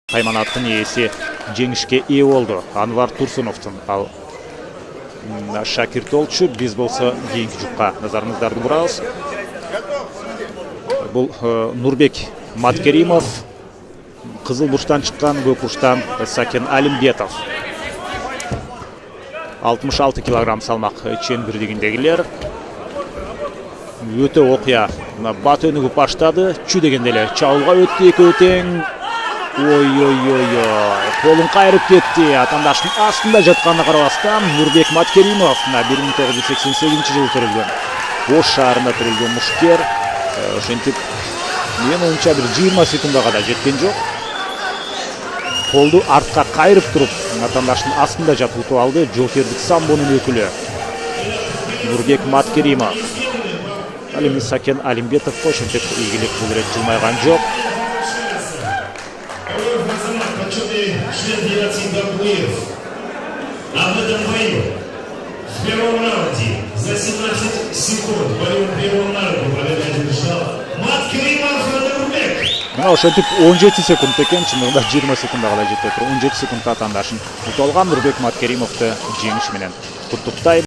Кайманаттын ээси жеңишке ээ болду. Анвар Турсуновдун ал шакирт болчу. Биз болсо кийинки жупка назарыңыздарды бурабыз. Бул Нурбек Маткеримов, кызыл бурчтан чыккан, көк бурчтан Сакен Алимбетов. 66 килограмм салмак чембирдигиндегилер. Өтө окуя бат өнүгүп баштады. Чү дегенде эле чабуулга өттү экөө тең. Ой, колун кайрып кетти. Атандаштын астында жатканына карабастан Нурбек Маткеримов 1988 жылы төрөлгөн. Ош шаарында төрөлгөн мушкер. Ошентип мен оюмча бир 20 секундага да жеткен жок. Колду артка кайрып туруп, атандаштын астында жатып алды. Жокердик самбонун өкүлү Нурбек Маткеримов. Ал эми Сакен Алимбетов ошентип ийгилик бул ирет жылмайган жок. Член делегации Гаплыев. А в этом бою в первом раунде за 17 секунд боевым приемом на руку победу одержал Маткеримов Нурбек. Мына ошентип 17 секунд экен, чындыгында 20 секундага да жете туруп 17 секунд атандашын уталган Нурбек Маткеримовду жеңиш менен куттуктайм.